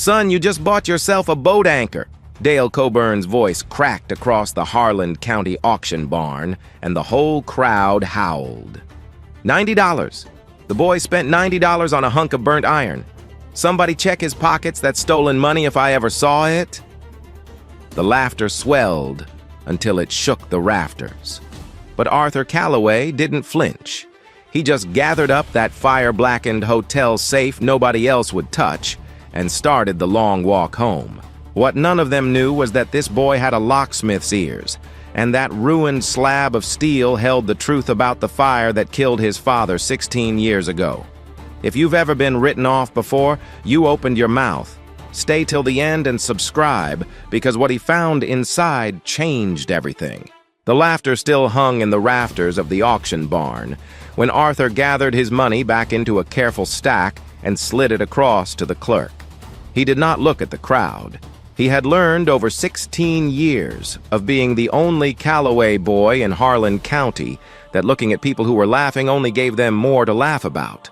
Son, you just bought yourself a boat anchor. Dale Coburn's voice cracked across the Harlan County auction barn, and the whole crowd howled. $90. The boy spent $90 on a hunk of burnt iron. Somebody check his pockets, that's stolen money if I ever saw it. The laughter swelled until it shook the rafters. But Arthur Calloway didn't flinch. He just gathered up that fire-blackened hotel safe nobody else would touch and started the long walk home. What none of them knew was that this boy had a locksmith's ears, and that ruined slab of steel held the truth about the fire that killed his father 16 years ago. If you've ever been written off before, you opened your mouth. Stay till the end and subscribe, because what he found inside changed everything. The laughter still hung in the rafters of the auction barn when Arthur gathered his money back into a careful stack and slid it across to the clerk. He did not look at the crowd. He had learned over 16 years of being the only Calloway boy in Harlan County that looking at people who were laughing only gave them more to laugh about.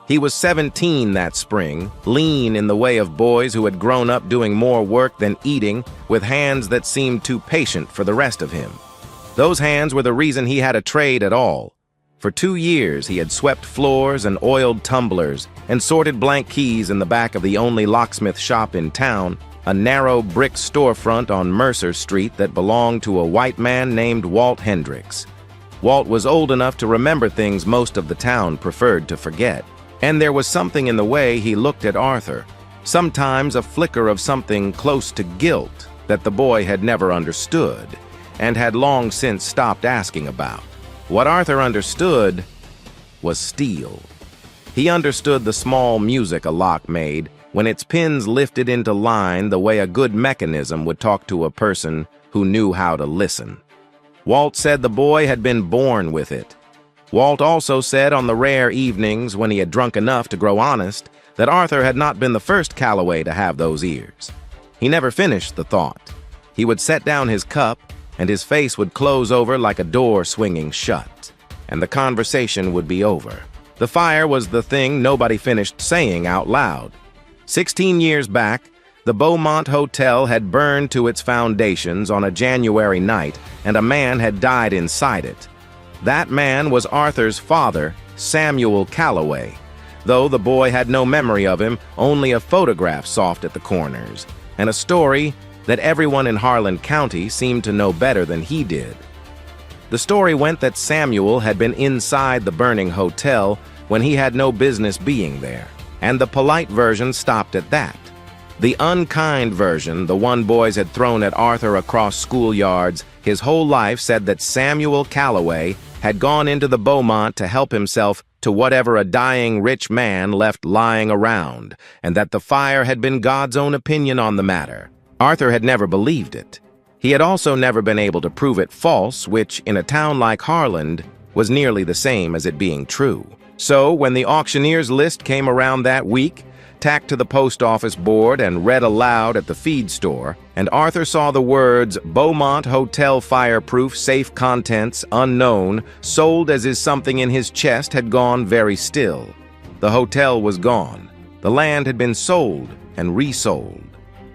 He was 17 that spring, lean in the way of boys who had grown up doing more work than eating, with hands that seemed too patient for the rest of him. Those hands were the reason he had a trade at all. For 2 years, he had swept floors and oiled tumblers and sorted blank keys in the back of the only locksmith shop in town, a narrow brick storefront on Mercer Street that belonged to a white man named Walt Hendricks. Walt was old enough to remember things most of the town preferred to forget. And there was something in the way he looked at Arthur, sometimes a flicker of something close to guilt that the boy had never understood and had long since stopped asking about. What Arthur understood was steel. He understood the small music a lock made when its pins lifted into line the way a good mechanism would talk to a person who knew how to listen. Walt said the boy had been born with it. Walt also said on the rare evenings when he had drunk enough to grow honest that Arthur had not been the first Calloway to have those ears. He never finished the thought. He would set down his cup, and his face would close over like a door swinging shut, and the conversation would be over. The fire was the thing nobody finished saying out loud. 16 years back, the Beaumont Hotel had burned to its foundations on a January night, and a man had died inside it. That man was Arthur's father, Samuel Calloway, though the boy had no memory of him, only a photograph soft at the corners, and a story that everyone in Harlan County seemed to know better than he did. The story went that Samuel had been inside the burning hotel when he had no business being there, and the polite version stopped at that. The unkind version, the one boys had thrown at Arthur across schoolyards, his whole life said that Samuel Calloway had gone into the Beaumont to help himself to whatever a dying rich man left lying around, and that the fire had been God's own opinion on the matter. Arthur had never believed it. He had also never been able to prove it false, which, in a town like Harlan, was nearly the same as it being true. So, when the auctioneer's list came around that week, tacked to the post office board and read aloud at the feed store, and Arthur saw the words Beaumont Hotel Fireproof Safe Contents Unknown sold as is something in his chest had gone very still. The hotel was gone. The land had been sold and resold.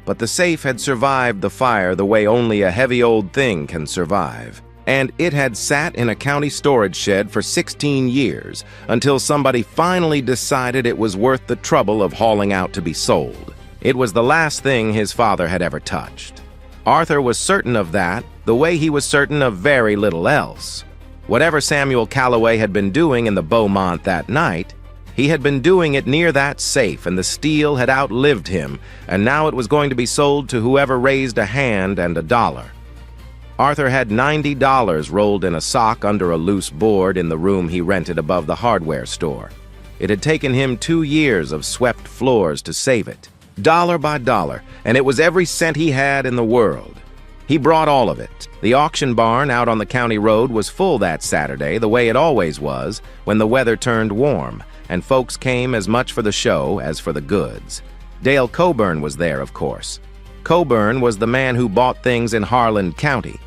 But the safe had survived the fire the way only a heavy old thing can survive. And it had sat in a county storage shed for 16 years until somebody finally decided it was worth the trouble of hauling out to be sold. It was the last thing his father had ever touched. Arthur was certain of that, the way he was certain of very little else. Whatever Samuel Calloway had been doing in the Beaumont that night, he had been doing it near that safe, and the steel had outlived him, and now it was going to be sold to whoever raised a hand and a dollar. Arthur had $90 rolled in a sock under a loose board in the room he rented above the hardware store. It had taken him 2 years of swept floors to save it, dollar by dollar, and it was every cent he had in the world. He brought all of it. The auction barn out on the county road was full that Saturday, the way it always was, when the weather turned warm, and folks came as much for the show as for the goods. Dale Coburn was there, of course. Coburn was the man who bought things in Harlan County.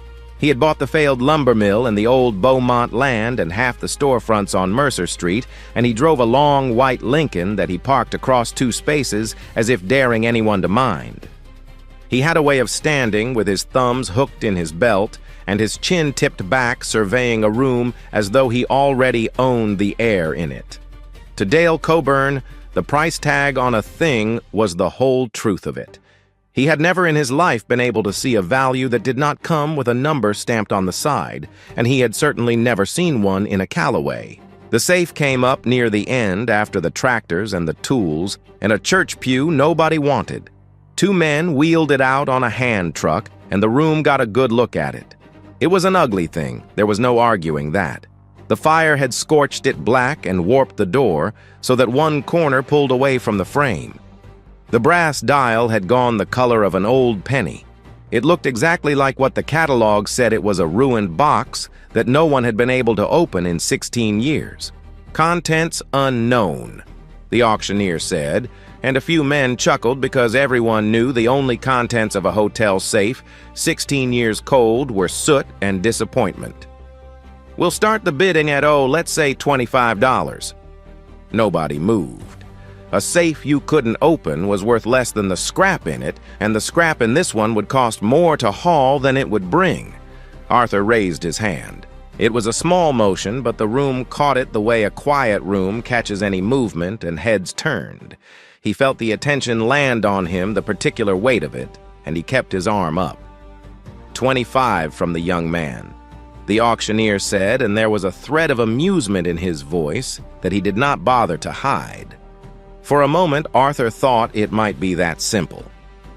He had bought the failed lumber mill and the old Beaumont land and half the storefronts on Mercer Street, and he drove a long white Lincoln that he parked across two spaces as if daring anyone to mind. He had a way of standing with his thumbs hooked in his belt and his chin tipped back, surveying a room as though he already owned the air in it. To Dale Coburn, the price tag on a thing was the whole truth of it. He had never in his life been able to see a value that did not come with a number stamped on the side, and he had certainly never seen one in a Callaway. The safe came up near the end after the tractors and the tools, and a church pew nobody wanted. Two men wheeled it out on a hand truck, and the room got a good look at it. It was an ugly thing, there was no arguing that. The fire had scorched it black and warped the door so that one corner pulled away from the frame. The brass dial had gone the color of an old penny. It looked exactly like what the catalog said it was, a ruined box that no one had been able to open in 16 years. Contents unknown, the auctioneer said, and a few men chuckled because everyone knew the only contents of a hotel safe, 16 years cold, were soot and disappointment. We'll start the bidding at, let's say $25. Nobody moved. A safe you couldn't open was worth less than the scrap in it, and the scrap in this one would cost more to haul than it would bring. Arthur raised his hand. It was a small motion, but the room caught it the way a quiet room catches any movement, and heads turned. He felt the attention land on him, the particular weight of it, and he kept his arm up. 25 from the young man, the auctioneer said, and there was a thread of amusement in his voice that he did not bother to hide. For a moment, Arthur thought it might be that simple.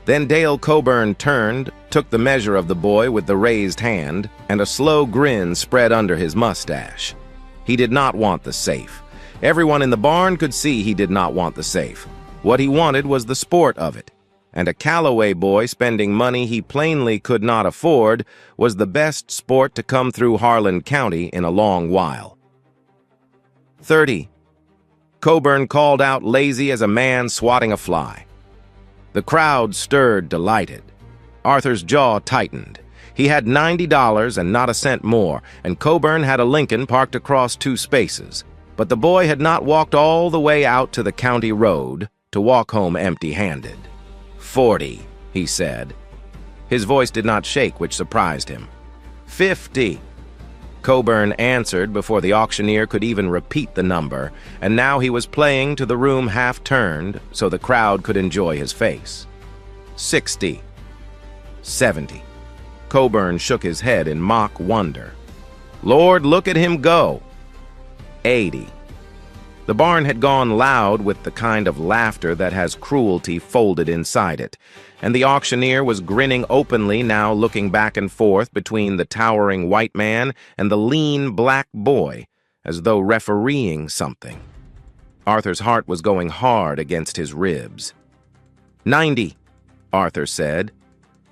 Then Dale Coburn turned, took the measure of the boy with the raised hand, and a slow grin spread under his mustache. He did not want the safe. Everyone in the barn could see he did not want the safe. What he wanted was the sport of it. And a Callaway boy spending money he plainly could not afford was the best sport to come through Harlan County in a long while. 30. Coburn called out, lazy as a man swatting a fly. The crowd stirred, delighted. Arthur's jaw tightened. He had $90 and not a cent more, and Coburn had a Lincoln parked across two spaces. But the boy had not walked all the way out to the county road to walk home empty-handed. 40, he said. His voice did not shake, which surprised him. 50. Coburn answered before the auctioneer could even repeat the number, and now he was playing to the room half-turned so the crowd could enjoy his face. 60. 70. Coburn shook his head in mock wonder. Lord, look at him go! 80. The barn had gone loud with the kind of laughter that has cruelty folded inside it, and the auctioneer was grinning openly now, looking back and forth between the towering white man and the lean black boy, as though refereeing something. Arthur's heart was going hard against his ribs. 90, Arthur said.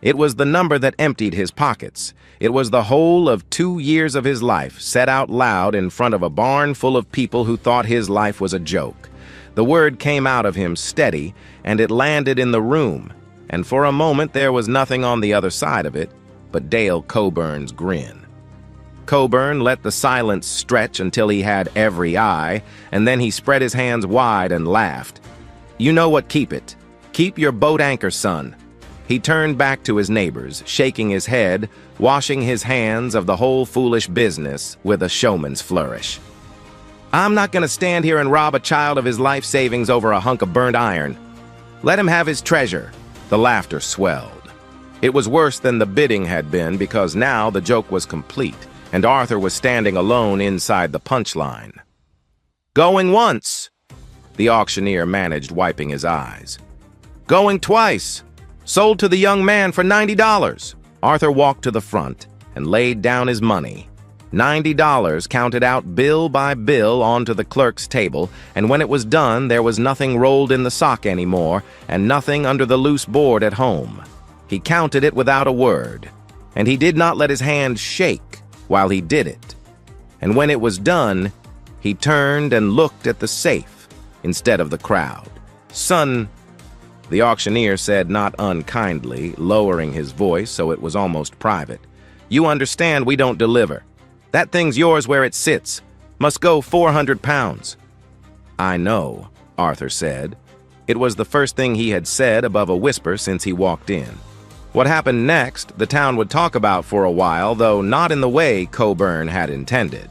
It was the number that emptied his pockets. It was the whole of 2 years of his life, said out loud in front of a barn full of people who thought his life was a joke. The word came out of him steady, and it landed in the room, and for a moment there was nothing on the other side of it but Dale Coburn's grin. Coburn let the silence stretch until he had every eye, and then he spread his hands wide and laughed. You know what, keep it. Keep your boat anchor, son. He turned back to his neighbors, shaking his head, washing his hands of the whole foolish business with a showman's flourish. I'm not going to stand here and rob a child of his life savings over a hunk of burnt iron. Let him have his treasure. The laughter swelled. It was worse than the bidding had been because now the joke was complete, and Arthur was standing alone inside the punchline. Going once, the auctioneer managed, wiping his eyes. Going twice. Sold to the young man for $90. Arthur walked to the front and laid down his money. $90 counted out bill by bill onto the clerk's table, and when it was done, there was nothing rolled in the sock anymore and nothing under the loose board at home. He counted it without a word, and he did not let his hand shake while he did it. And when it was done, he turned and looked at the safe instead of the crowd. Son, the auctioneer said, not unkindly, lowering his voice so it was almost private, You understand we don't deliver. That thing's yours where it sits. Must go 400 pounds. I know, Arthur said. It was the first thing he had said above a whisper since he walked in. What happened next, the town would talk about for a while, though not in the way Coburn had intended.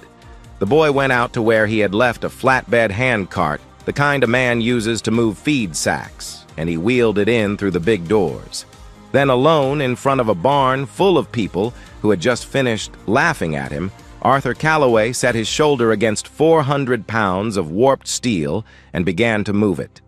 The boy went out to where he had left a flatbed handcart, the kind a man uses to move feed sacks, and he wheeled it in through the big doors. Then alone in front of a barn full of people who had just finished laughing at him, Arthur Calloway set his shoulder against 400 pounds of warped steel and began to move it.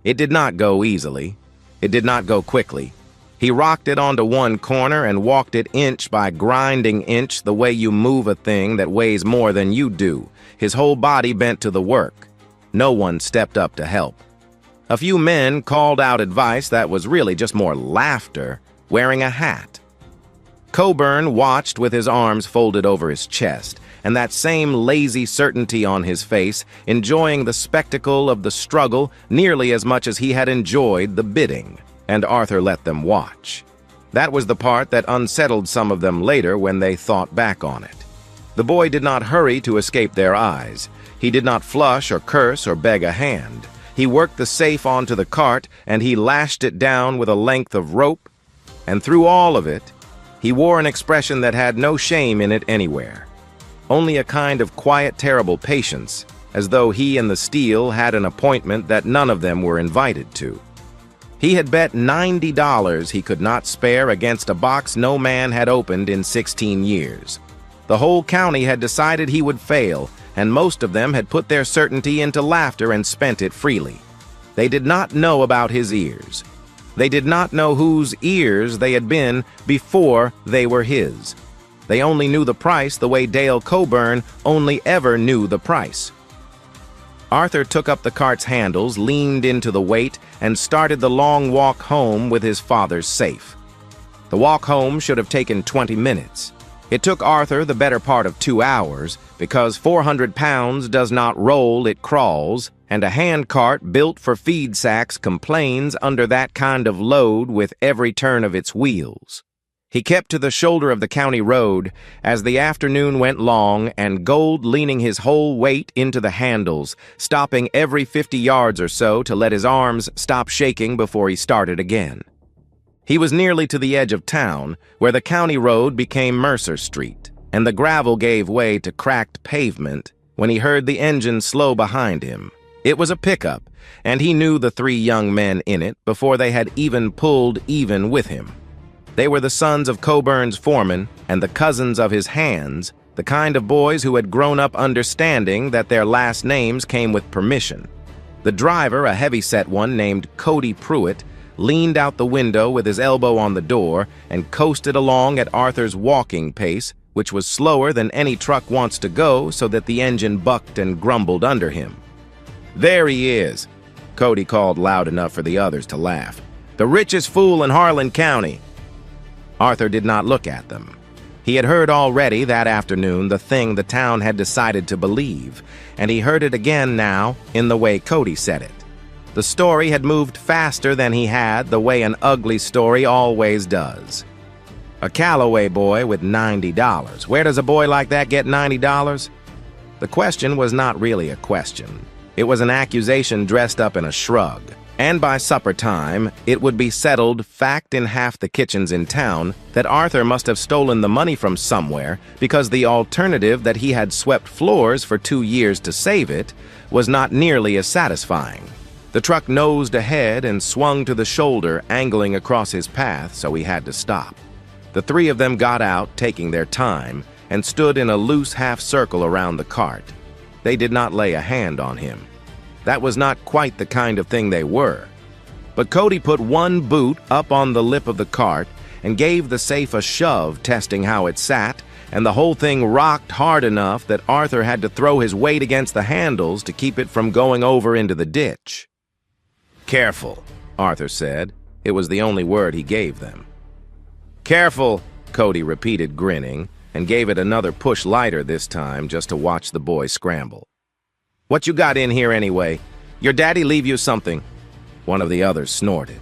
It did not go easily. It did not go quickly. He rocked it onto one corner and walked it inch by grinding inch the way you move a thing that weighs more than you do, his whole body bent to the work. No one stepped up to help. A few men called out advice that was really just more laughter, wearing a hat. Coburn watched with his arms folded over his chest, and that same lazy certainty on his face, enjoying the spectacle of the struggle nearly as much as he had enjoyed the bidding, and Arthur let them watch. That was the part that unsettled some of them later when they thought back on it. The boy did not hurry to escape their eyes. He did not flush or curse or beg a hand. He worked the safe onto the cart, and he lashed it down with a length of rope, and through all of it, he wore an expression that had no shame in it anywhere. Only a kind of quiet, terrible patience, as though he and the steel had an appointment that none of them were invited to. He had bet $90 he could not spare against a box no man had opened in 16 years. The whole county had decided he would fail, and most of them had put their certainty into laughter and spent it freely. They did not know about his ears. They did not know whose ears they had been before they were his. They only knew the price the way Dale Coburn only ever knew the price. Arthur took up the cart's handles, leaned into the weight, and started the long walk home with his father's safe. The walk home should have taken 20 minutes. It took Arthur the better part of 2 hours, because 400 pounds does not roll, it crawls, and a handcart built for feed sacks complains under that kind of load with every turn of its wheels. He kept to the shoulder of the county road as the afternoon went long, and Gold leaning his whole weight into the handles, stopping every 50 yards or so to let his arms stop shaking before he started again. He was nearly to the edge of town, where the county road became Mercer Street, and the gravel gave way to cracked pavement, when he heard the engine slow behind him. It was a pickup, and he knew the 3 young men in it before they had even pulled even with him. They were the sons of Coburn's foreman and the cousins of his hands, the kind of boys who had grown up understanding that their last names came with permission. The driver, a heavy-set one named Cody Pruitt, leaned out the window with his elbow on the door and coasted along at Arthur's walking pace, which was slower than any truck wants to go, so that the engine bucked and grumbled under him. "There he is," Cody called loud enough for the others to laugh. "The richest fool in Harlan County." Arthur did not look at them. He had heard already that afternoon the thing the town had decided to believe, and he heard it again now in the way Cody said it. The story had moved faster than he had, the way an ugly story always does. A Calloway boy with $90. Where does a boy like that get $90? The question was not really a question. It was an accusation dressed up in a shrug. And by supper time, it would be settled, fact in half the kitchens in town, that Arthur must have stolen the money from somewhere, because the alternative that he had swept floors for 2 years to save it was not nearly as satisfying. The truck nosed ahead and swung to the shoulder, angling across his path, so he had to stop. The 3 of them got out, taking their time, and stood in a loose half-circle around the cart. They did not lay a hand on him. That was not quite the kind of thing they were. But Cody put one boot up on the lip of the cart and gave the safe a shove, testing how it sat, and the whole thing rocked hard enough that Arthur had to throw his weight against the handles to keep it from going over into the ditch. "Careful," Arthur said. It was the only word he gave them. "Careful," Cody repeated, grinning, and gave it another push lighter this time just to watch the boy scramble. "What you got in here anyway? Your daddy leave you something?" One of the others snorted.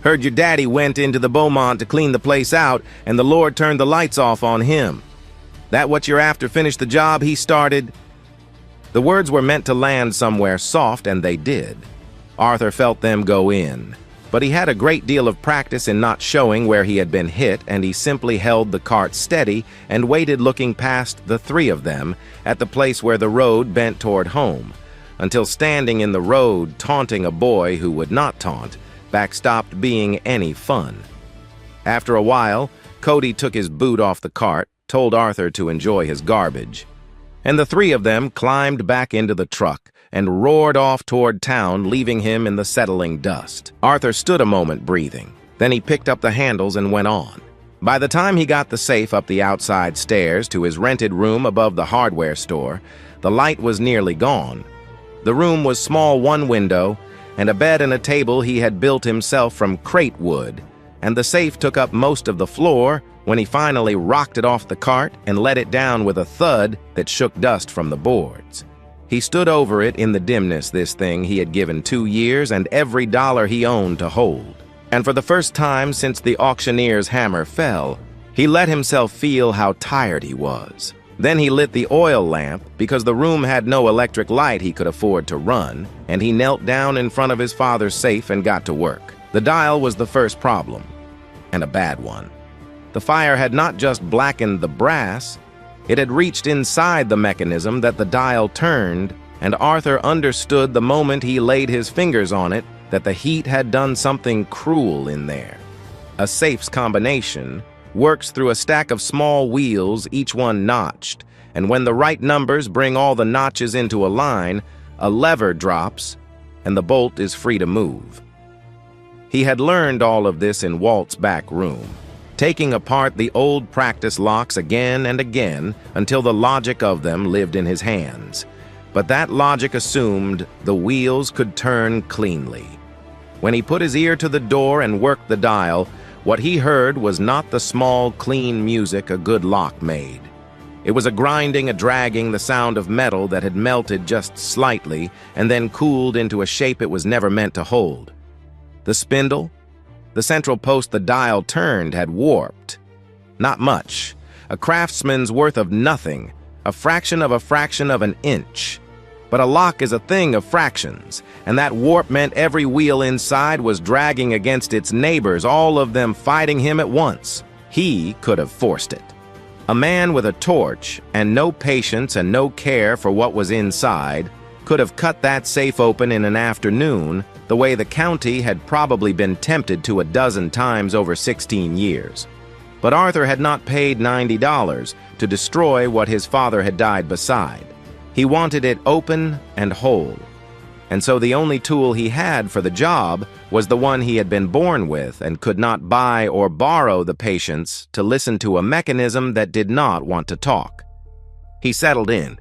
Heard your daddy went into the Beaumont to clean the place out, and the Lord turned the lights off on him. That what you're after finished the job he started?" The words were meant to land somewhere soft, and they did. Arthur felt them go in. But he had a great deal of practice in not showing where he had been hit, and he simply held the cart steady and waited, looking past the three of them at the place where the road bent toward home, until standing in the road taunting a boy who would not taunt backstopped being any fun. After a while, Cody took his boot off the cart, told Arthur to enjoy his garbage, and the three of them climbed back into the truck and roared off toward town, leaving him in the settling dust. Arthur stood a moment breathing. Then he picked up the handles and went on. By the time he got the safe up the outside stairs to his rented room above the hardware store, the light was nearly gone. The room was small, one window, and a bed and a table he had built himself from crate wood, and the safe took up most of the floor when he finally rocked it off the cart and let it down with a thud that shook dust from the boards. He stood over it in the dimness, this thing he had given 2 years and every dollar he owned to hold. And for the first time since the auctioneer's hammer fell, he let himself feel how tired he was. Then he lit the oil lamp because the room had no electric light he could afford to run, and he knelt down in front of his father's safe and got to work. The dial was the first problem, and a bad one. The fire had not just blackened the brass, it had reached inside the mechanism that the dial turned, and Arthur understood the moment he laid his fingers on it that the heat had done something cruel in there. A safe's combination works through a stack of small wheels, each one notched, and when the right numbers bring all the notches into a line, a lever drops, and the bolt is free to move. He had learned all of this in Walt's back room, taking apart the old practice locks again and again until the logic of them lived in his hands. But that logic assumed the wheels could turn cleanly. When he put his ear to the door and worked the dial, what he heard was not the small, clean music a good lock made. It was a grinding, a dragging, the sound of metal that had melted just slightly and then cooled into a shape it was never meant to hold. The spindle, the central post the dial turned, had warped. Not much. A craftsman's worth of nothing, a fraction of an inch. But a lock is a thing of fractions, and that warp meant every wheel inside was dragging against its neighbors, all of them fighting him at once. He could have forced it. A man with a torch and no patience and no care for what was inside could have cut that safe open in an afternoon, the way the county had probably been tempted to a dozen times over 16 years. But Arthur had not paid $90 to destroy what his father had died beside. He wanted it open and whole. And so the only tool he had for the job was the one he had been born with and could not buy or borrow the patience to listen to a mechanism that did not want to talk. He settled in.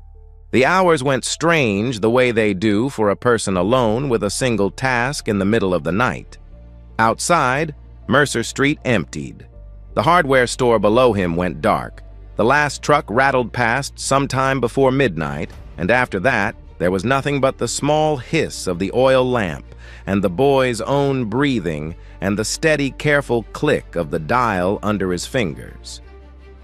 The hours went strange the way they do for a person alone with a single task in the middle of the night. Outside, Mercer Street emptied. The hardware store below him went dark. The last truck rattled past sometime before midnight, and after that, there was nothing but the small hiss of the oil lamp and the boy's own breathing and the steady, careful click of the dial under his fingers.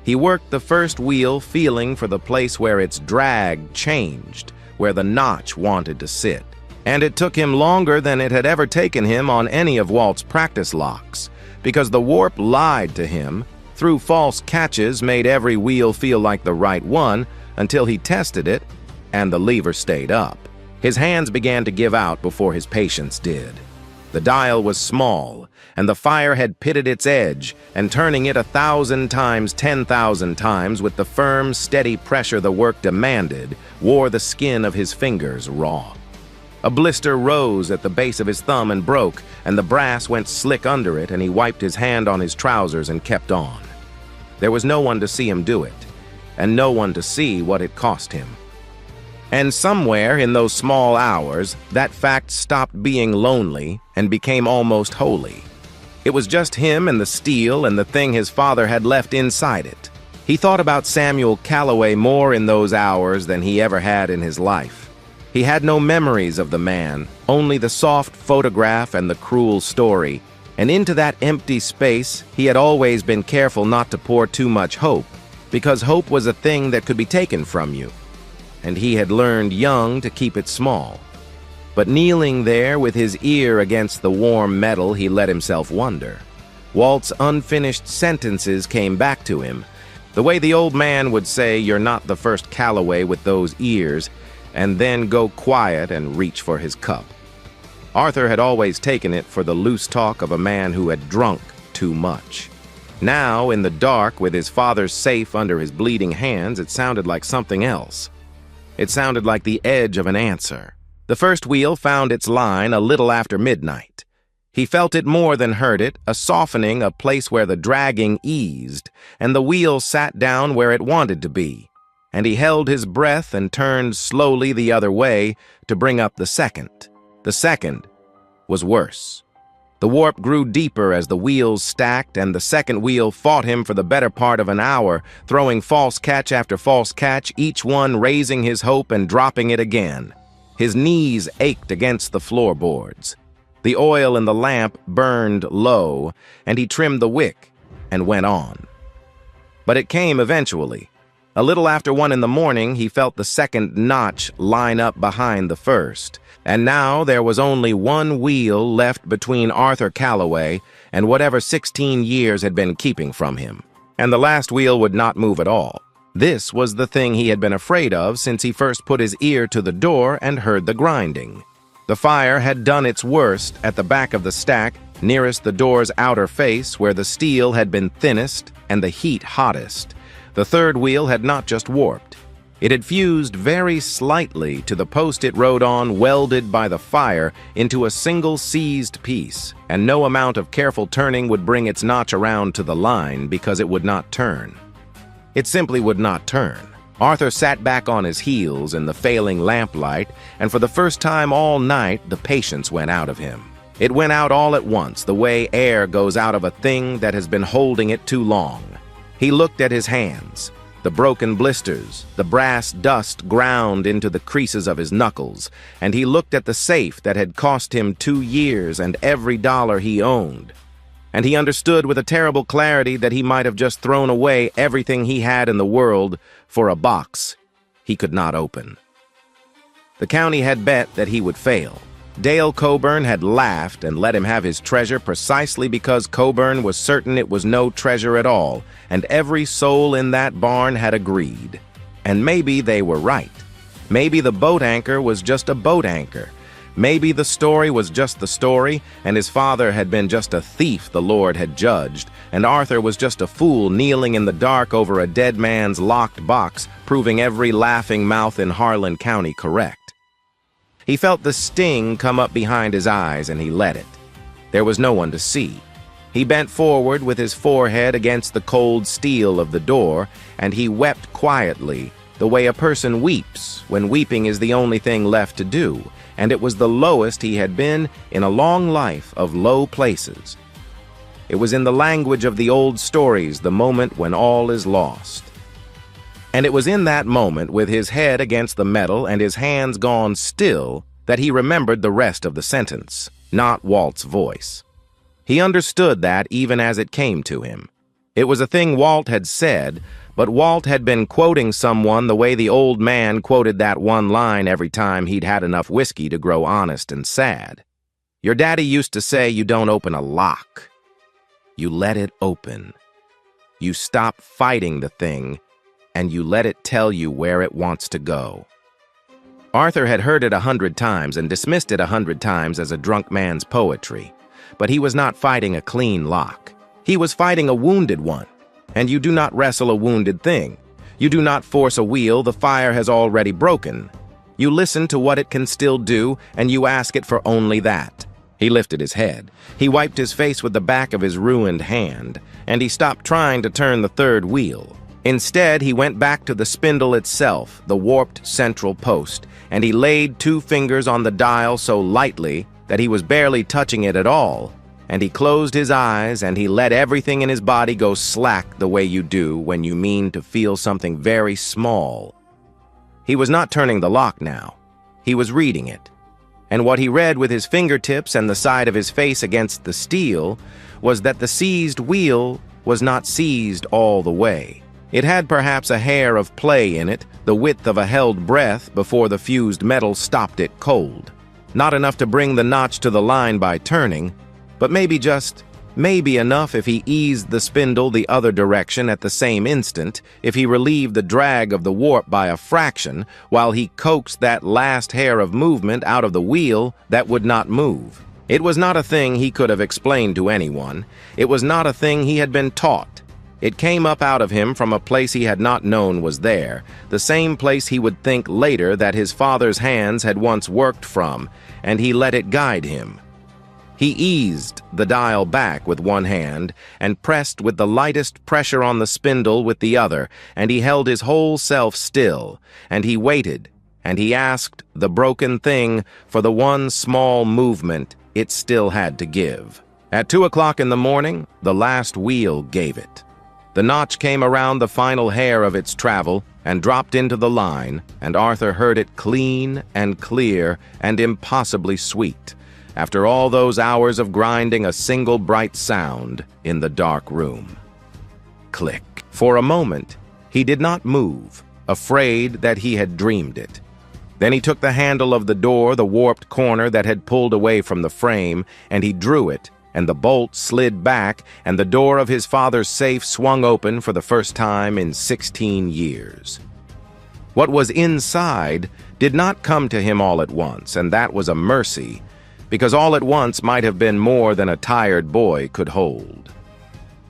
He worked the first wheel, feeling for the place where its drag changed, where the notch wanted to sit. And it took him longer than it had ever taken him on any of Walt's practice locks, because the warp lied to him, through false catches made every wheel feel like the right one until he tested it, and the lever stayed up. His hands began to give out before his patience did. The dial was small, and the fire had pitted its edge, and turning it 1,000 times, 10,000 times with the firm, steady pressure the work demanded, wore the skin of his fingers raw. A blister rose at the base of his thumb and broke, and the brass went slick under it, and he wiped his hand on his trousers and kept on. There was no one to see him do it, and no one to see what it cost him. And somewhere in those small hours, that fact stopped being lonely and became almost holy. It was just him and the steel and the thing his father had left inside it. He thought about Samuel Calloway more in those hours than he ever had in his life. He had no memories of the man, only the soft photograph and the cruel story, And into that empty space, he had always been careful not to pour too much hope, because hope was a thing that could be taken from you, and he had learned young to keep it small. But kneeling there with his ear against the warm metal, he let himself wonder. Walt's unfinished sentences came back to him, the way the old man would say, "You're not the first Calloway with those ears," and then go quiet and reach for his cup. Arthur had always taken it for the loose talk of a man who had drunk too much. Now, in the dark, with his father's safe under his bleeding hands, it sounded like something else. It sounded like the edge of an answer. The first wheel found its line a little after midnight. He felt it more than heard it, a softening, a place where the dragging eased, and the wheel sat down where it wanted to be. And he held his breath and turned slowly the other way to bring up the second. The second was worse. The warp grew deeper as the wheels stacked, and the second wheel fought him for the better part of an hour, throwing false catch after false catch, each one raising his hope and dropping it again. His knees ached against the floorboards. The oil in the lamp burned low, and he trimmed the wick and went on. But it came eventually. A little after 1 in the morning, he felt the second notch line up behind the first. And now there was only one wheel left between Arthur Calloway and whatever 16 years had been keeping from him. And the last wheel would not move at all. This was the thing he had been afraid of since he first put his ear to the door and heard the grinding. The fire had done its worst at the back of the stack, nearest the door's outer face, where the steel had been thinnest and the heat hottest. The third wheel had not just warped. It had fused very slightly to the post it rode on, welded by the fire into a single seized piece, and no amount of careful turning would bring its notch around to the line because it would not turn. It simply would not turn. Arthur sat back on his heels in the failing lamplight, and for the first time all night, the patience went out of him. It went out all at once, the way air goes out of a thing that has been holding it too long. He looked at his hands. The broken blisters, the brass dust ground into the creases of his knuckles, and he looked at the safe that had cost him 2 years and every dollar he owned. And he understood with a terrible clarity that he might have just thrown away everything he had in the world for a box he could not open. The county had bet that he would fail. Dale Coburn had laughed and let him have his treasure precisely because Coburn was certain it was no treasure at all, and every soul in that barn had agreed. And maybe they were right. Maybe the boat anchor was just a boat anchor. Maybe the story was just the story, and his father had been just a thief the Lord had judged, and Arthur was just a fool kneeling in the dark over a dead man's locked box, proving every laughing mouth in Harlan County correct. He felt the sting come up behind his eyes, and he let it. There was no one to see. He bent forward with his forehead against the cold steel of the door, and he wept quietly, the way a person weeps when weeping is the only thing left to do, and it was the lowest he had been in a long life of low places. It was in the language of the old stories, the moment when all is lost. And it was in that moment, with his head against the metal and his hands gone still, that he remembered the rest of the sentence, not Walt's voice. He understood that even as it came to him. It was a thing Walt had said, but Walt had been quoting someone the way the old man quoted that one line every time he'd had enough whiskey to grow honest and sad. Your daddy used to say you don't open a lock. You let it open. You stop fighting the thing, and you let it tell you where it wants to go. Arthur had heard it 100 times and dismissed it 100 times as a drunk man's poetry. But he was not fighting a clean lock. He was fighting a wounded one. And you do not wrestle a wounded thing. You do not force a wheel the fire has already broken. You listen to what it can still do, and you ask it for only that. He lifted his head. He wiped his face with the back of his ruined hand, and he stopped trying to turn the third wheel. Instead, he went back to the spindle itself, the warped central post, and he laid 2 fingers on the dial so lightly that he was barely touching it at all, and he closed his eyes and he let everything in his body go slack the way you do when you mean to feel something very small. He was not turning the lock now. He was reading it. And what he read with his fingertips and the side of his face against the steel was that the seized wheel was not seized all the way. It had perhaps a hair of play in it, the width of a held breath before the fused metal stopped it cold. Not enough to bring the notch to the line by turning, but maybe enough if he eased the spindle the other direction at the same instant, if he relieved the drag of the warp by a fraction, while he coaxed that last hair of movement out of the wheel that would not move. It was not a thing he could have explained to anyone. It was not a thing he had been taught. It came up out of him from a place he had not known was there, the same place he would think later that his father's hands had once worked from, and he let it guide him. He eased the dial back with one hand and pressed with the lightest pressure on the spindle with the other, and he held his whole self still, and he waited, and he asked the broken thing for the one small movement it still had to give. At 2 o'clock in the morning, the last wheel gave it. The notch came around the final hair of its travel and dropped into the line, and Arthur heard it clean and clear and impossibly sweet, after all those hours of grinding a single bright sound in the dark room. Click. For a moment, he did not move, afraid that he had dreamed it. Then he took the handle of the door, the warped corner that had pulled away from the frame, and he drew it, and the bolt slid back, and the door of his father's safe swung open for the first time in 16 years. What was inside did not come to him all at once, and that was a mercy, because all at once might have been more than a tired boy could hold.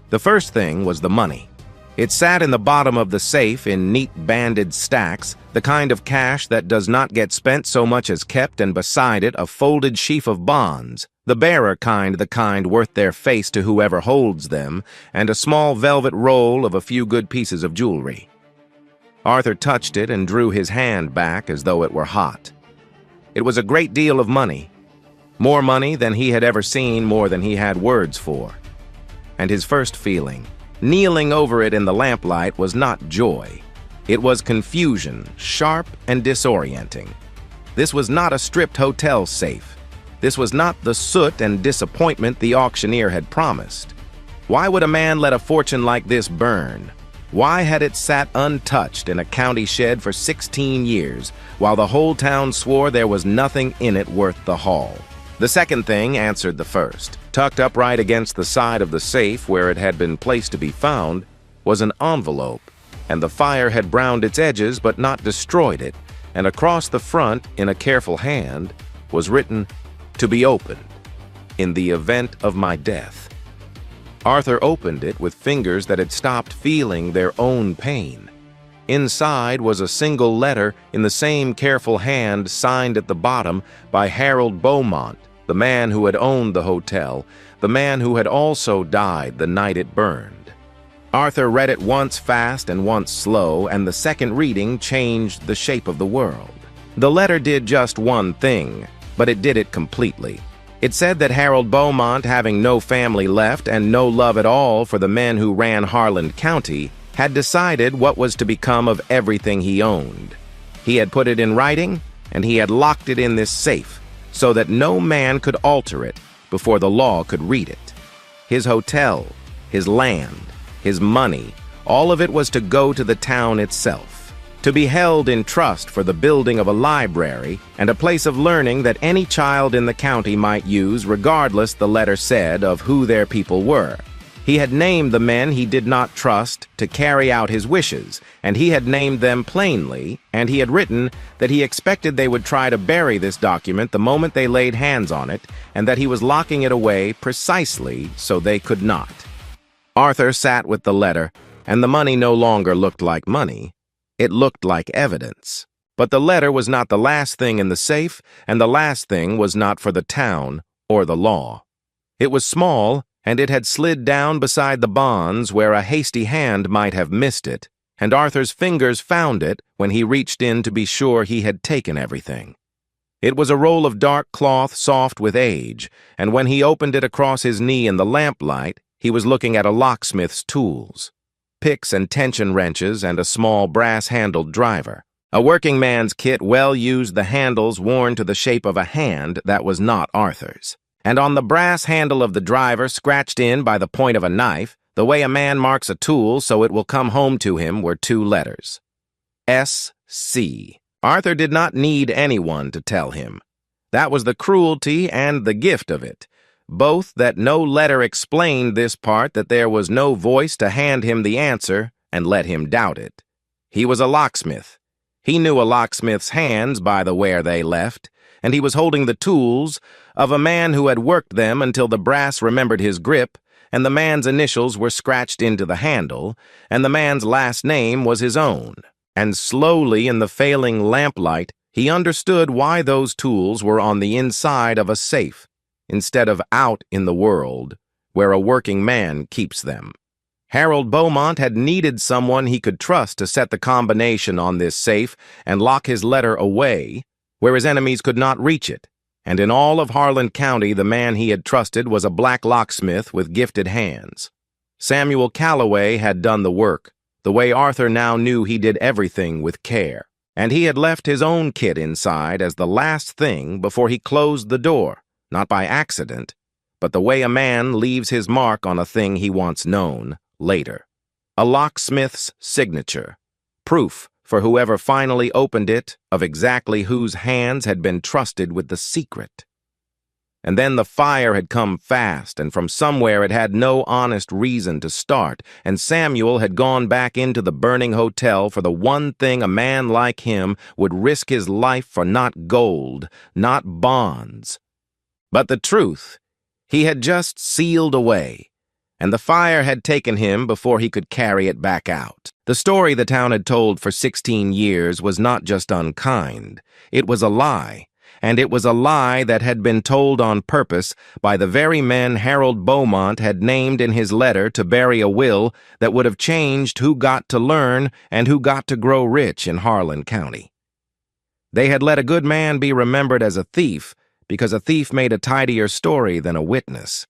The first thing was the money. It sat in the bottom of the safe in neat banded stacks, the kind of cash that does not get spent so much as kept, and beside it a folded sheaf of bonds, the bearer kind, the kind worth their face to whoever holds them, and a small velvet roll of a few good pieces of jewelry. Arthur touched it and drew his hand back as though it were hot. It was a great deal of money. More money than he had ever seen, more than he had words for. And his first feeling, kneeling over it in the lamplight, was not joy. It was confusion, sharp and disorienting. This was not a stripped hotel safe. This was not the soot and disappointment the auctioneer had promised. Why would a man let a fortune like this burn? Why had it sat untouched in a county shed for 16 years, while the whole town swore there was nothing in it worth the haul? The second thing answered the first. Tucked upright against the side of the safe where it had been placed to be found was an envelope, and the fire had browned its edges but not destroyed it, and across the front, in a careful hand, was written, "To be opened, in the event of my death." Arthur opened it with fingers that had stopped feeling their own pain. Inside was a single letter in the same careful hand, signed at the bottom by Harold Beaumont, the man who had owned the hotel, the man who had also died the night it burned. Arthur read it once fast and once slow, and the second reading changed the shape of the world. The letter did just one thing, but it did it completely. It said that Harold Beaumont, having no family left and no love at all for the men who ran Harlan County, had decided what was to become of everything he owned. He had put it in writing, and he had locked it in this safe, so that no man could alter it before the law could read it. His hotel, his land, his money, all of it was to go to the town itself, to be held in trust for the building of a library and a place of learning that any child in the county might use, regardless, the letter said, of who their people were. He had named the men he did not trust to carry out his wishes, and he had named them plainly, and he had written that he expected they would try to bury this document the moment they laid hands on it, and that he was locking it away precisely so they could not. Arthur sat with the letter, and the money no longer looked like money. It looked like evidence. But the letter was not the last thing in the safe, and the last thing was not for the town or the law. It was small, and it had slid down beside the bonds where a hasty hand might have missed it, and Arthur's fingers found it when he reached in to be sure he had taken everything. It was a roll of dark cloth soft with age, and when he opened it across his knee in the lamplight, he was looking at a locksmith's tools, picks and tension wrenches and a small brass-handled driver. A working man's kit well used the handles worn to the shape of a hand that was not Arthur's. And on the brass handle of the driver, scratched in by the point of a knife, the way a man marks a tool so it will come home to him, were 2 letters. S.C. Arthur did not need anyone to tell him. That was the cruelty and the gift of it. Both that no letter explained this part, that there was no voice to hand him the answer and let him doubt it. He was a locksmith. He knew a locksmith's hands by the wear they left, and he was holding the tools of a man who had worked them until the brass remembered his grip, and the man's initials were scratched into the handle, and the man's last name was his own. And slowly, in the failing lamplight, he understood why those tools were on the inside of a safe, instead of out in the world, where a working man keeps them. Harold Beaumont had needed someone he could trust to set the combination on this safe and lock his letter away, where his enemies could not reach it. And in all of Harlan County, the man he had trusted was a black locksmith with gifted hands. Samuel Calloway had done the work, the way Arthur now knew he did everything with care. And he had left his own kit inside as the last thing before he closed the door, not by accident, but the way a man leaves his mark on a thing he wants known later. A locksmith's signature, proof for whoever finally opened it of exactly whose hands had been trusted with the secret. And then the fire had come fast, and from somewhere it had no honest reason to start, and Samuel had gone back into the burning hotel for the one thing a man like him would risk his life for: not gold, not bonds. But the truth, he had just sealed away, and the fire had taken him before he could carry it back out. The story the town had told for 16 years was not just unkind, it was a lie. And it was a lie that had been told on purpose by the very men Harold Beaumont had named in his letter to bury a will that would have changed who got to learn and who got to grow rich in Harlan County. They had let a good man be remembered as a thief because a thief made a tidier story than a witness.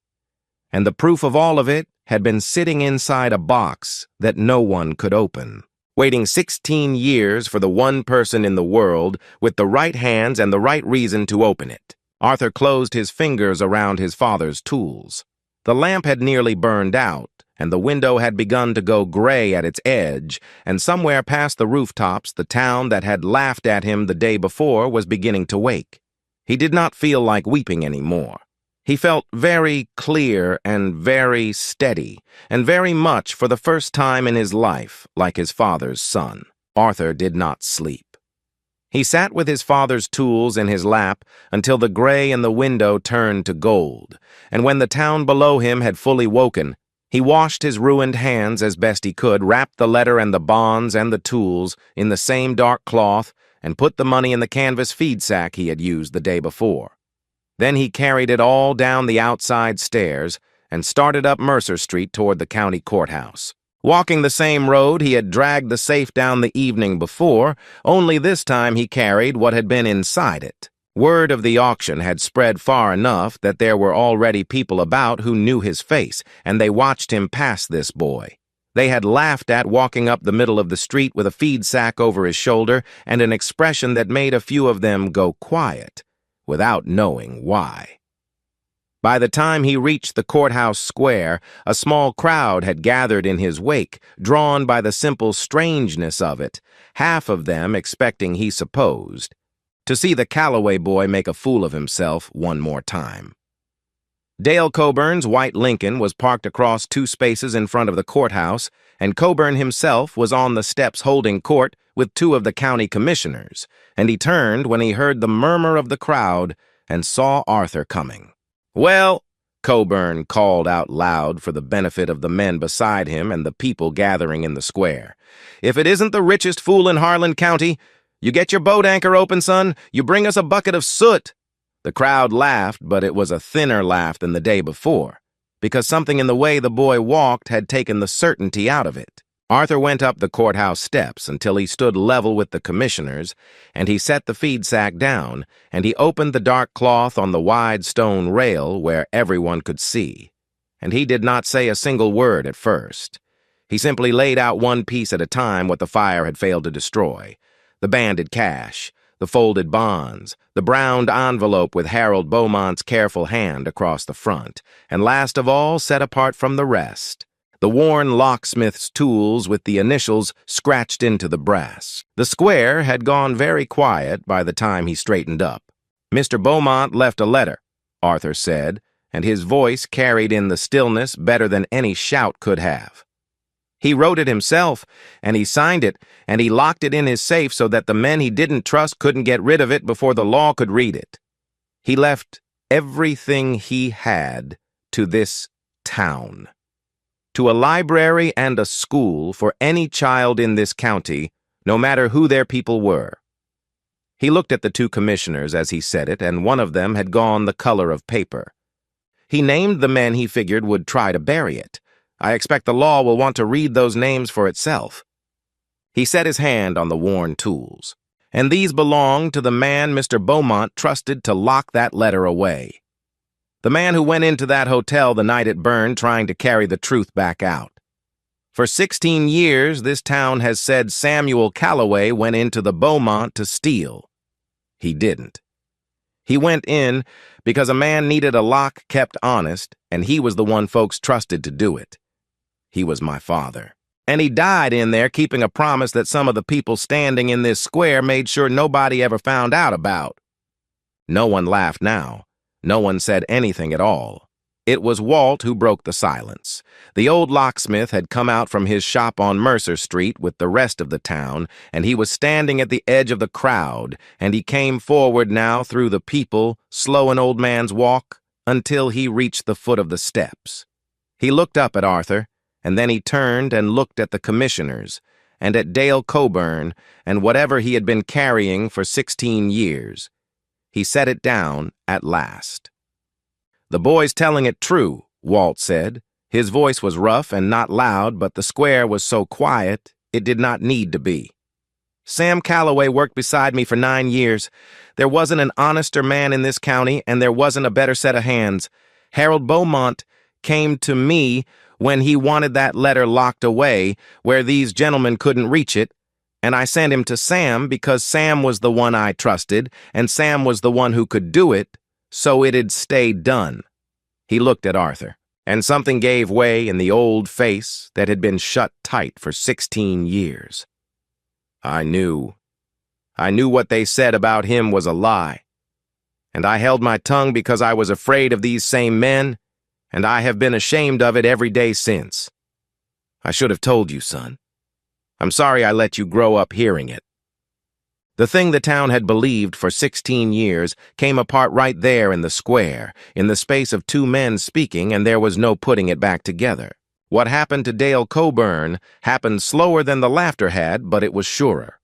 And the proof of all of it had been sitting inside a box that no one could open, waiting 16 years for the one person in the world with the right hands and the right reason to open it. Arthur closed his fingers around his father's tools. The lamp had nearly burned out, and the window had begun to go gray at its edge, and somewhere past the rooftops, the town that had laughed at him the day before was beginning to wake. He did not feel like weeping anymore. He felt very clear and very steady, and very much for the first time in his life like his father's son. Arthur did not sleep. He sat with his father's tools in his lap until the gray in the window turned to gold, and when the town below him had fully woken, he washed his ruined hands as best he could, wrapped the letter and the bonds and the tools in the same dark cloth, and put the money in the canvas feed sack he had used the day before. Then he carried it all down the outside stairs and started up Mercer Street toward the county courthouse. Walking the same road he had dragged the safe down the evening before, only this time he carried what had been inside it. Word of the auction had spread far enough that there were already people about who knew his face, and they watched him pass this boy. They had laughed at walking up the middle of the street with a feed sack over his shoulder and an expression that made a few of them go quiet, without knowing why. By the time he reached the courthouse square, a small crowd had gathered in his wake, drawn by the simple strangeness of it, half of them expecting, he supposed, to see the Calloway boy make a fool of himself one more time. Dale Coburn's white Lincoln was parked across 2 spaces in front of the courthouse, and Coburn himself was on the steps holding court with 2 of the county commissioners, and he turned when he heard the murmur of the crowd and saw Arthur coming. "Well," Coburn called out loud for the benefit of the men beside him and the people gathering in the square, "if it isn't the richest fool in Harlan County, you get your boat anchor open, son, you bring us a bucket of soot." The crowd laughed, but it was a thinner laugh than the day before, because something in the way the boy walked had taken the certainty out of it. Arthur went up the courthouse steps until he stood level with the commissioners, and he set the feed sack down, and he opened the dark cloth on the wide stone rail where everyone could see. And he did not say a single word at first. He simply laid out one piece at a time what the fire had failed to destroy. the banded cash, the folded bonds, the browned envelope with Harold Beaumont's careful hand across the front, and last of all, set apart from the rest, the worn locksmith's tools with the initials scratched into the brass. The square had gone very quiet by the time he straightened up. "Mr. Beaumont left a letter," Arthur said, and his voice carried in the stillness better than any shout could have. "He wrote it himself, and he signed it, and he locked it in his safe so that the men he didn't trust couldn't get rid of it before the law could read it. He left everything he had to this town, to a library and a school for any child in this county, no matter who their people were." He looked at the two commissioners as he said it, and one of them had gone the color of paper. He named the men he figured would try to bury it. "I expect the law will want to read those names for itself." He set his hand on the worn tools. "And these belong to the man Mr. Beaumont trusted to lock that letter away. The man who went into that hotel the night it burned trying to carry the truth back out. For 16 years, this town has said Samuel Calloway went into the Beaumont to steal. He didn't. He went in because a man needed a lock kept honest, and he was the one folks trusted to do it. He was my father. And he died in there keeping a promise that some of the people standing in this square made sure nobody ever found out about." No one laughed now. No one said anything at all. It was Walt who broke the silence. The old locksmith had come out from his shop on Mercer Street with the rest of the town, and he was standing at the edge of the crowd, and he came forward now through the people, slow an old man's walk, until he reached the foot of the steps. He looked up at Arthur, and then he turned and looked at the commissioners, and at Dale Coburn, and whatever he had been carrying for 16 years. He set it down at last. "The boy's telling it true," Walt said. His voice was rough and not loud, but the square was so quiet it did not need to be. "Sam Calloway worked beside me for 9 years. There wasn't an honester man in this county, and there wasn't a better set of hands. Harold Beaumont came to me when he wanted that letter locked away where these gentlemen couldn't reach it, and I sent him to Sam because Sam was the one I trusted, and Sam was the one who could do it, so it'd stay done." He looked at Arthur, and something gave way in the old face that had been shut tight for 16 years. I knew what they said about him was a lie, and I held my tongue because I was afraid of these same men, and I have been ashamed of it every day since. I should have told you, son. I'm sorry I let you grow up hearing it. The thing the town had believed for 16 years came apart right there in the square, in the space of two men speaking, and there was no putting it back together. What happened to Dale Coburn happened slower than the laughter had, but it was surer.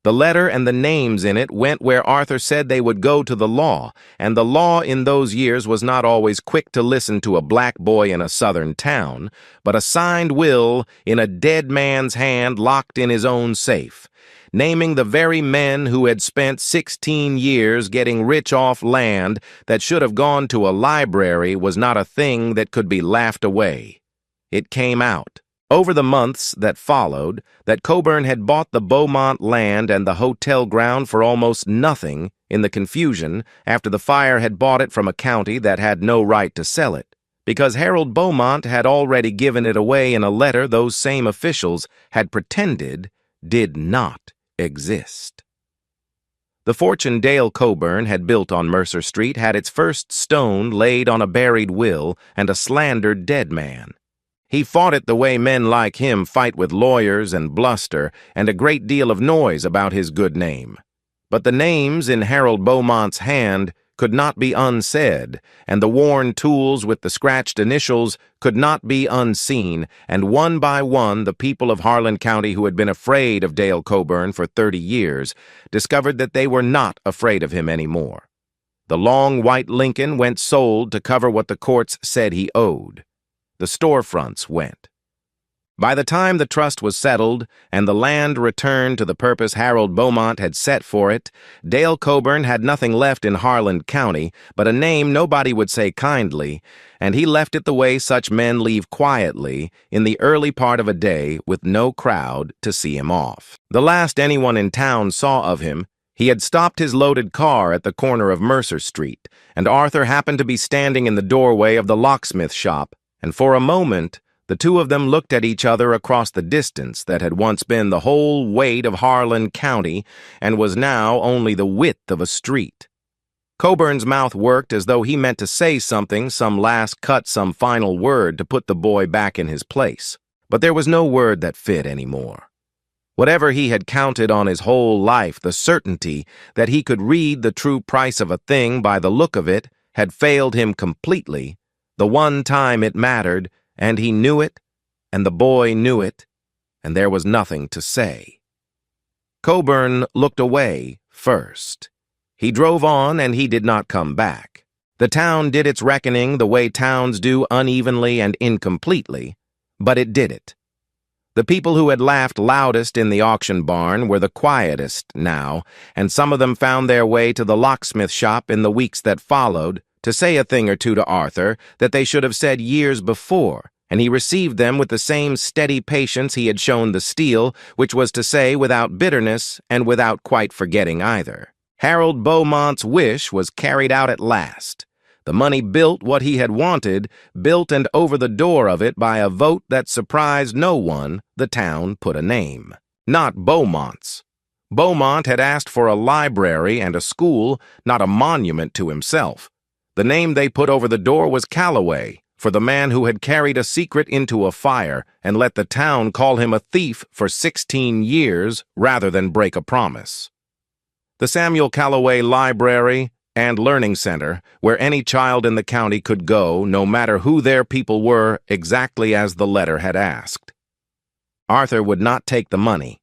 The letter and the names in it went where Arthur said they would go to the law, and the law in those years was not always quick to listen to a black boy in a southern town, but a signed will in a dead man's hand locked in his own safe, naming the very men who had spent 16 years getting rich off land that should have gone to a library was not a thing that could be laughed away. It came out, over the months that followed, that Coburn had bought the Beaumont land and the hotel ground for almost nothing in the confusion after the fire had bought it from a county that had no right to sell it, because Harold Beaumont had already given it away in a letter those same officials had pretended did not exist. The fortune Dale Coburn had built on Mercer Street had its first stone laid on a buried will and a slandered dead man. He fought it the way men like him fight with lawyers and bluster and a great deal of noise about his good name. But the names in Harold Beaumont's hand could not be unsaid, and the worn tools with the scratched initials could not be unseen, and one by one the people of Harlan County who had been afraid of Dale Coburn for 30 years discovered that they were not afraid of him anymore. The long white Lincoln went sold to cover what the courts said he owed. The storefronts went. By the time the trust was settled and the land returned to the purpose Harold Beaumont had set for it, Dale Coburn had nothing left in Harlan County but a name nobody would say kindly, and he left it the way such men leave quietly in the early part of a day with no crowd to see him off. The last anyone in town saw of him, he had stopped his loaded car at the corner of Mercer Street, and Arthur happened to be standing in the doorway of the locksmith shop, and for a moment the two of them looked at each other across the distance that had once been the whole weight of Harlan County and was now only the width of a street. Coburn's mouth worked as though he meant to say something, some last cut, some final word to put the boy back in his place. But there was no word that fit anymore. Whatever he had counted on his whole life, the certainty that he could read the true price of a thing by the look of it, had failed him completely. The one time it mattered, and he knew it, and the boy knew it, and there was nothing to say. Coburn looked away first. He drove on, and he did not come back. The town did its reckoning the way towns do, unevenly and incompletely, but it did it. The people who had laughed loudest in the auction barn were the quietest now, and some of them found their way to the locksmith shop in the weeks that followed, to say a thing or two to Arthur that they should have said years before, and he received them with the same steady patience he had shown the steel, which was to say without bitterness and without quite forgetting either. Harold Beaumont's wish was carried out at last. The money built what he had wanted, built, and over the door of it by a vote that surprised no one, the town put a name. Not Beaumont's. Beaumont had asked for a library and a school, not a monument to himself. The name they put over the door was Calloway, for the man who had carried a secret into a fire and let the town call him a thief for 16 years rather than break a promise. The Samuel Calloway Library and Learning Center, where any child in the county could go, no matter who their people were, exactly as the letter had asked. Arthur would not take the money.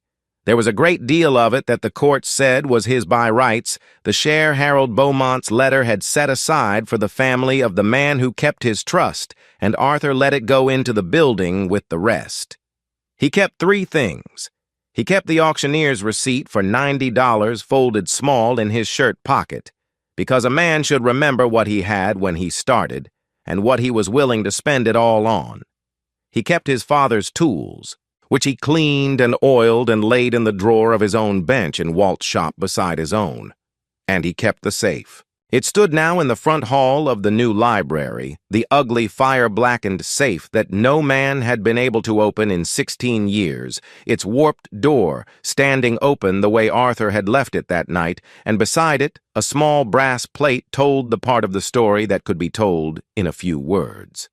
There was a great deal of it that the court said was his by rights, the share Harold Beaumont's letter had set aside for the family of the man who kept his trust, and Arthur let it go into the building with the rest. He kept 3 things. He kept the auctioneer's receipt for $90 folded small in his shirt pocket, because a man should remember what he had when he started, and what he was willing to spend it all on. He kept his father's tools, which he cleaned and oiled and laid in the drawer of his own bench in Walt's shop beside his own. And he kept the safe. It stood now in the front hall of the new library, the ugly fire-blackened safe that no man had been able to open in 16 years, its warped door standing open the way Arthur had left it that night, and beside it, a small brass plate told the part of the story that could be told in a few words.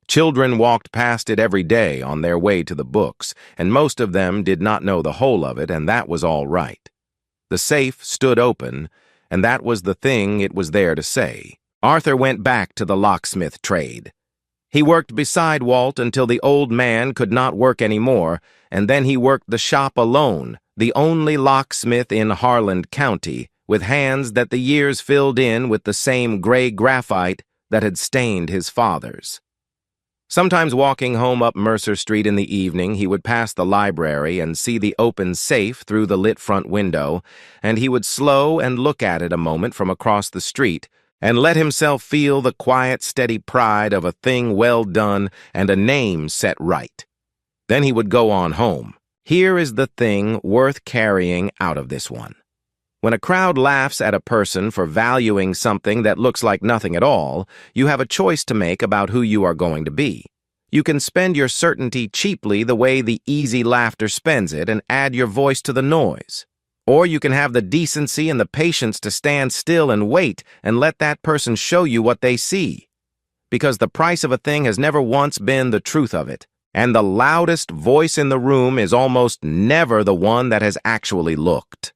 Children walked past it every day on their way to the books, and most of them did not know the whole of it, and that was all right. The safe stood open, and that was the thing it was there to say. Arthur went back to the locksmith trade. He worked beside Walt until the old man could not work any more, and then he worked the shop alone, the only locksmith in Harlan County, with hands that the years filled in with the same gray graphite that had stained his father's. Sometimes walking home up Mercer Street in the evening, he would pass the library and see the open safe through the lit front window, and he would slow and look at it a moment from across the street, and let himself feel the quiet, steady pride of a thing well done and a name set right. Then he would go on home. Here is the thing worth carrying out of this one. When a crowd laughs at a person for valuing something that looks like nothing at all, you have a choice to make about who you are going to be. You can spend your certainty cheaply the way the easy laughter spends it and add your voice to the noise. Or you can have the decency and the patience to stand still and wait and let that person show you what they see. Because the price of a thing has never once been the truth of it, and the loudest voice in the room is almost never the one that has actually looked.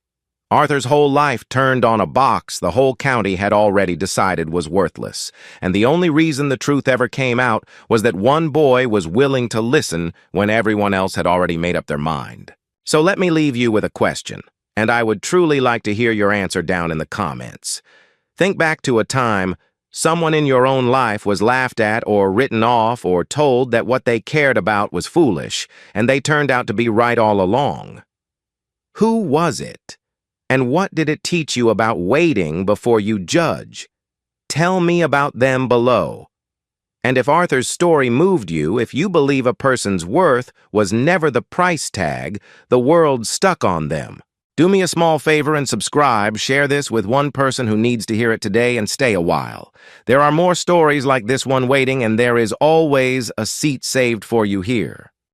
Arthur's whole life turned on a box the whole county had already decided was worthless, and the only reason the truth ever came out was that one boy was willing to listen when everyone else had already made up their mind. So let me leave you with a question, and I would truly like to hear your answer down in the comments. Think back to a time Someone in your own life was laughed at or written off or told that what they cared about was foolish, and they turned out to be right all along. Who was it? And what did it teach you about waiting before you judge? Tell me about them below. And if Arthur's story moved you, if you believe a person's worth was never the price tag, the world stuck on them, do me a small favor and subscribe, share this with one person who needs to hear it today, and stay a while. There are more stories like this one waiting, and there is always a seat saved for you here.